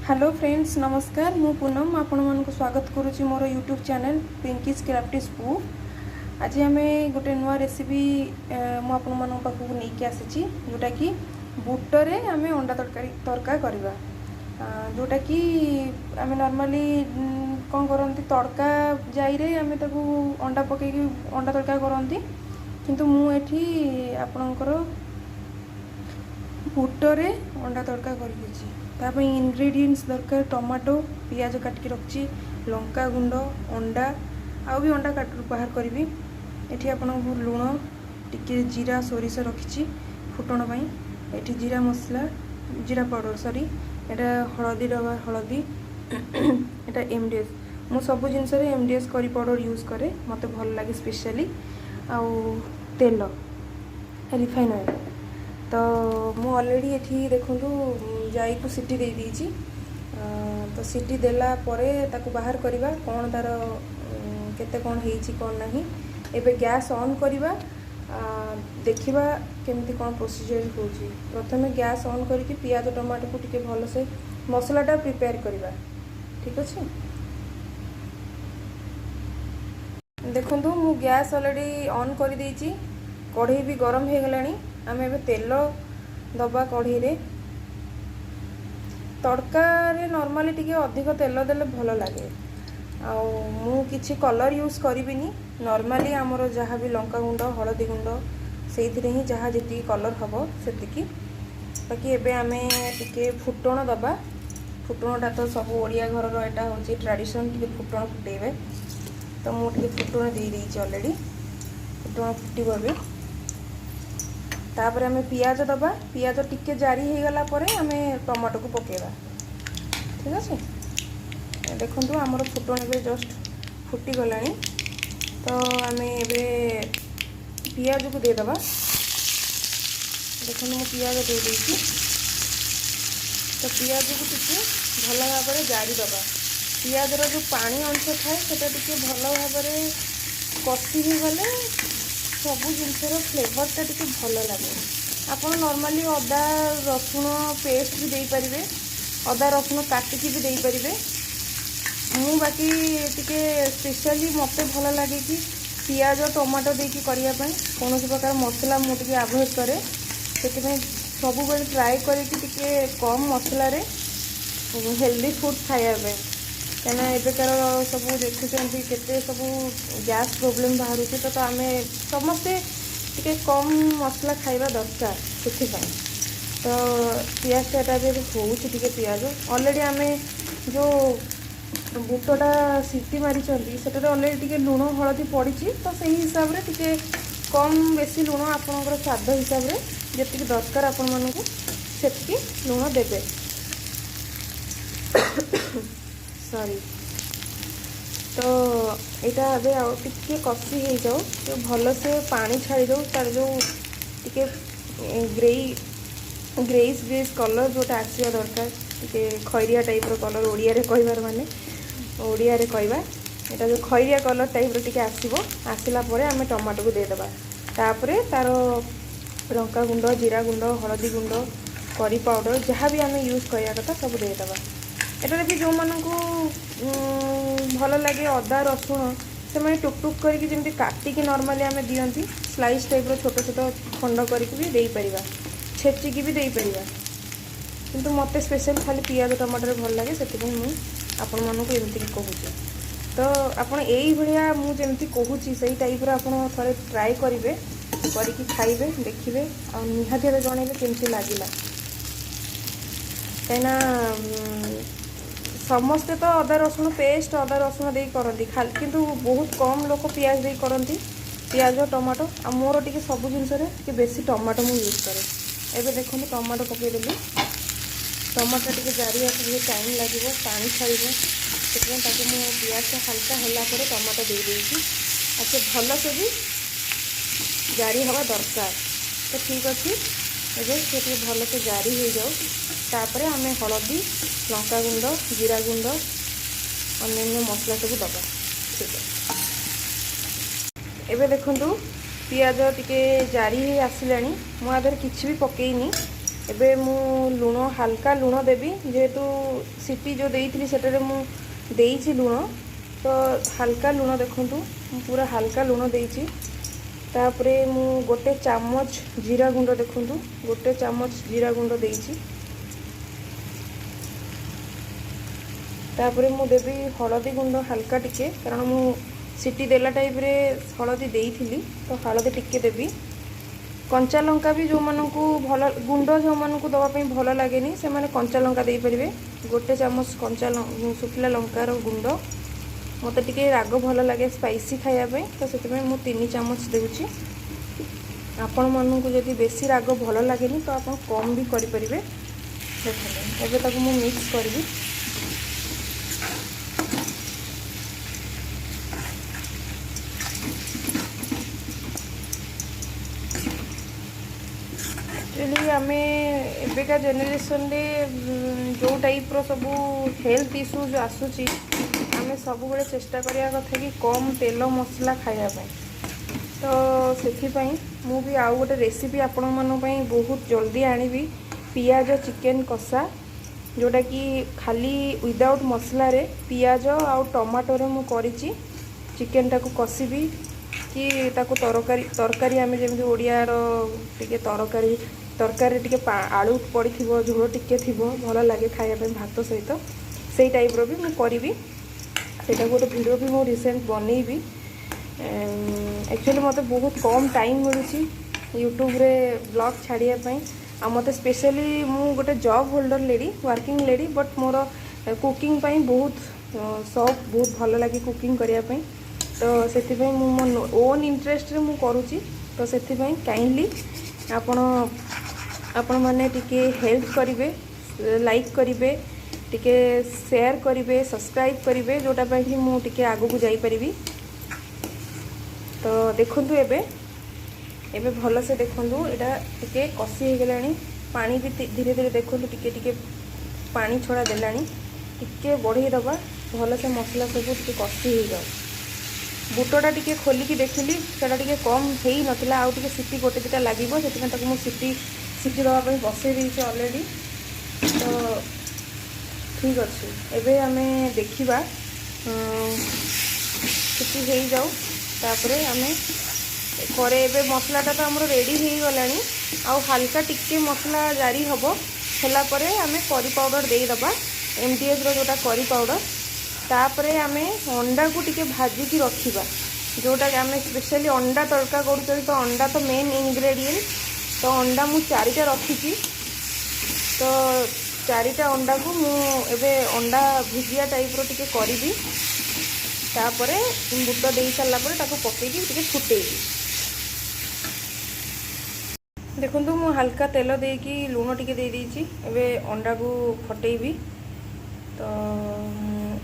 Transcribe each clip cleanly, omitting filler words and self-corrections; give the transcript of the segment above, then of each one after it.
Hello friends नमस्कार मु पूनम आपण मानक स्वागत करुच्ची मोर YouTube channel Pinky's crafty spoof. आज आम गोटे नुआ रेसिपी मुझे मान पाखक नहीं आसी जोटा कि बुटरे आम अंडा तड़का करवा जोटा कि आम नॉर्मली कौन करती तड़का जाइरे आम अंडा पकई अंडा तड़का करती किंतु मुझे आपणकर बुटरे अंडा तड़का कर इंग्रेडिएंट्स दरकार टमाटो पियाज काटिकी रखी लंका गुंड अंडा आउ भी अंडा काट बाहर करी एठी आपन लुण टिके जीरा सोरिष रखी फुटण ये जीरा मसला जीरा पाउडर सॉरी एटा हलदी डबा हलदी एटा एमडीएस मु सब जिनस एमडीएस करी पाउडर यूज करे मते भल लगे स्पेशली आउ तेल रिफाइन ऑयल तो मु ऑलरेडी ये देखूँ जाई को सीटी दे दीची तो सीटी देला परे ताकू बाहर करवा कौन तार केते कौन हेची कौन नहीं एबे गैस ऑन करवा देखिबा केमती कौन प्रोसीजर होची। प्रथमे गैस ऑन करके पियाज टमाटो को टिके भल से मसलाटा प्रिपेयर करवा ठीक अच्छे। देखु मु गैस ऑलरेडी ऑन कर देची कढ़ई भी गरम हो गलानी आम ए तेल दबा कढ़ई रे तड़का रे नॉर्मली टिके अधिक तेल देले भल लगे आउ किछि कलर यूज करिबिनी नॉर्मली आमर जहाँ भी लंका गुंड हलदी गुंड से ही जहाँ जी कलर हम से बाकी एबे आमे टिके फुटण दबा फुटणटा तो सब ओडिया घर एटा होची ट्रेडिशन टिके फुटण फुटेबे तो मुझे फुटण दे देइछि ऑलरेडी फुटण फुटिबो बे तापर आमे पियाज दबा पियाज टिके जारी हो गला परे आमे टमाटो को पकेबा ठीक अच्छे। देखंतु हमर फुटण बे जस्ट फुटी गलानी तो आमे एबे पियाज को दे दबा देखंतु मु पियाज दे देइछि तो पियाज को टिके भल भाव में जारी दबा पियाजर जो पानी अंश थाए सेटा टिके भल भाव में कषि हो गले सबू जिनसर फ्लेवरटा टिके भल लगे आपन नॉर्मली अदा रसुण पेस्ट भी दे पारिबे अदा रसुण काटिकी भी दे पारिबे मु बाकी टिके स्पेशली मते भल लगे कि पियाज टमाटो देकी करिया पय कोनोसी प्रकार मसला मु टिके अवॉइड करे सेति पय सब बेले ट्राई करे कि टिके कम मसला रे हेल्दी फूड खाया पय कहना एबेकार सब देखुं केते सब गैस प्रोब्लेम बाहर तो आम समस्ते टिके कम मसला खाइबा दरकार से तो पियाजटा भी होके पियाज ऑलरेडी आम जो बुटटा सीटी मारी से ऑलरेडी टिके लुण हलदी पड़ी तो सही हिसाब से टिके कम बेसी लुण आपणकर स्वाद हिसाब से जी दरकार आपण मानक से लुण देवे सॉरी तो यहाँ अबे टिके कषि हो जाओ तो भल से पानी छाड़ी दो तार जो टिके ग्रेइश ग्रेइश कलर जोटा आसवा दरकार टिके खैरिया टाइप रो कलर ओडिया रे कहबार माने ओडिया रे कहबा एटा जो खैरिया कलर टाइप रो टिके आसीबो आसिला परे आमे टमाटो को दे देबा तापरे तार लंका गुंड जीरा गुंड हलदी गुंड करी पाउडर जहाँ भी आमे यूज करिया कथा सब दे देबा एटारे भी जो मानकू भल लगे अदा रसुण से मैंने टुक टुक करके जमी काटिकी नॉर्मली आम दियंती स्लाइस टाइप रो छोट छोट खंड करके भी दे परिबा छेचिकी भी दे परिबा किंतु मते स्पेशल खाली पियाज टमाटर भल लगे से मुझे आपण मानक एमती कहूँ तो आपण यही भाया मुझे कहूँ से टाइप रो थे ट्राए करेंगे करके खाइबे देखिए आ निहाती जनइबे केमती लगिला कहीं समस्ते तो अदा रसुण पेस्ट अदा रसुण दे करती खाली किंतु बहुत कम लोग पियाज दे करती पियाज टमाटो आ मोर टिके सब जिनस बेसी टमाटो मु यूज करे एबे देखो टमाटो पकईदेली टमाटो टिके जारी बहुत टाइम लगे पानी छाड़ से पियाज हल्का होला टमाटो दे देगी आ से भल से भी जारी हवा दरकार तो ठीक अच्छे एबे से भल से जारी हो जाओ तापरे आमे हलदी लंका गुंड जीरा गुंड अन्य मसला सब दबा ठीक है। एबे देखंतु पियाज टिके जारी हो आसिलानी मु आदर किछि भी पकेइनी एबे मु लुण हल्का लुण देवी जेहेतु सीटी जो देइथिली सेटारे मु देइछि लुण तो हल्का लुण देखंतु पूरा हल्का लुण देइछि। तापरे मु गोटे चामच जीरा गुंड देखंतु गोटे चामच जीरा गुंड देइछि। तापरे मु देवी हळदी गुंड हल्का टिके कारण मु सीटी देला टाइप रे हळदी देइथिली तो हळदी टिके देवी। कंचा लंका भी जो मानकु भल गुंड जो मानकु दवा पई भल लागेनी से माने कंचा लंका देई परिबे। गोटे चामच कंचा सुखिला लंकार गुंड मते टिके राग भल लागे स्पाइसी खाया पे तो सेते मु 3 चामच देउची। आपण मानकु जदि बेसी राग भल लागेनी तो आपण कम भी करि परिबे। देखले एबे ताकू मु मिक्स करबी। एक्चुअली आम एबेका जेनेरेशन रे जो टाइप रो सब हेल्थ इश्यूज आसूची आम सब बड़े चेष्टा करिया कथा कि कम तेल मसला खाया तो सेथिपाई मु भी आउ गोटे रेसिपी आपण मन पई बहुत जल्दी आनिबी पियाज चिकेन कषा जोटा कि खाली विदाउट मसला रे पियाज आउ टमाटो रे मु करिची। चिकेन टाको कषिबी कि ताको तरकारी आम जमी ओडिया टिके तरकारी टिके आलू पड़ी झोल टिके भल लगे खायापे भात सहित से टाइप रो भी मु करी से गोटे वीडियो भी मु रिसेंट बनईबी। एक्चुअली मते बहुत कम टाइम मिलूँ यूट्यूब रे ब्लॉग छाड़िया आ मते स्पेशली मु गोटे job holder lady working lady but मोर कुकिंग पाई बहुत शौक बहुत भल लगे कुकिंग करने तो से मो ओन इंटरेस्ट रे मु करूची तो से काइंडली आपण माने टिके हेल्प करिवे लाइक करिवे टिके शेयर करिवे सब्सक्राइब करिवे जोटा पाई कि मु टिके आगु को जाई परिबी। तो देखंतु एबे भल से देखंतु एटा टिके कसी हो गलानी पानी भी धीरे धीरे देखंतु टिके टिके पानी छोड़ा देलानी टिके बढ़ई दबा भल से मसला सब टिके कसी हो जाओ। बुटटा टिके खोलिकी देखिली सेटा टिके कम हेई नथिला आउ टिके सीटी गोटे दुटा लागिबो सेति ताको मु सीटी दवा पई बसई देइछि ऑलरेडी। तो ठीक अच्छे एबे आमे देखिबा सीटी हेई जाऊ तापरे आमे करे एबे मसलाटा तो हमरो रेडी हेई गलानी आउ हल्का टिके मसला जारी हबो होला परे आमे करी पाउडर देई दबा एमडीएच रो जोटा करी पाउडर। तापरे आमे अंडा को टिके भाजी की रखिबा जोटा आमे स्पेशली अंडा तड़का करूँ तो अंडा तो मेन इंग्रेडिएंट तो अंडा मु 4टा रखी तो 4टा अंडा को मु एबे अंडा भुजिया टाइप रो टिके करिबी। तापरे बुट देई सारला परे ताको पकेकी टिके फुटेइबी। देखंतु मु हल्का तेल देकी लूण टिके दे देइची एबे अंडा को फटेइबी। तो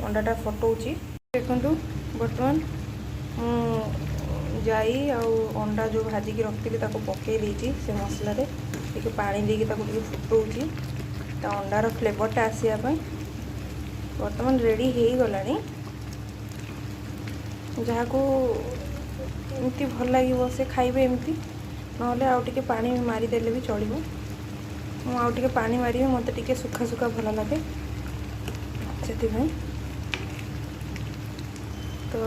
अंडाटा फटौची देखंतु बर्तमान जाई आउ अंडा जो भाजी की रखी ताको पकई देइची से मसला रे टिके पानी देकी ताको टिके फुटौची ता अंडार फ्लेवरटा आसिया पई बर्तमान रेडी हेई गलानी। जहाँ को एमती भल लगे से खाइबे एमती नहले आउ टिके पानी मारी देले भी चलिबो। मु आउ टिके पानी मारिबे मते टिके सुखा सुखा भल लागे से। तो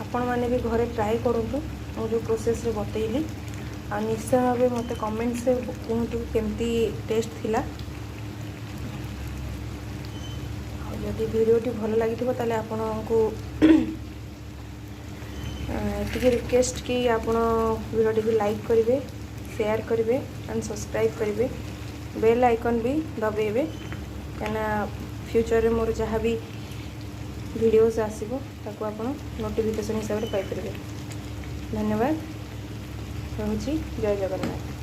आपण मैंने भी घरे ट्राए करूँ मु जो प्रोसेस रे बतैली आ निश्चय भाव मत कमेंट से कहतु केमती टेस्ट थिला। जदि वीडियोटी भल लगी ताले आपण को टिके रिक्वेस्ट कि आपण वीडियोटी को लाइक करेंगे शेयर करेंगे एंड सब्सक्राइब करेंगे बेल आइकन भी दबेबे कना फ्यूचर रे मोर जहाँ भी वीडियोस आसीबो ताको आपण नोटिफिकेशन हिसाब रे पाई परिबे। धन्यवाद रहुची जय जगन्नाथ।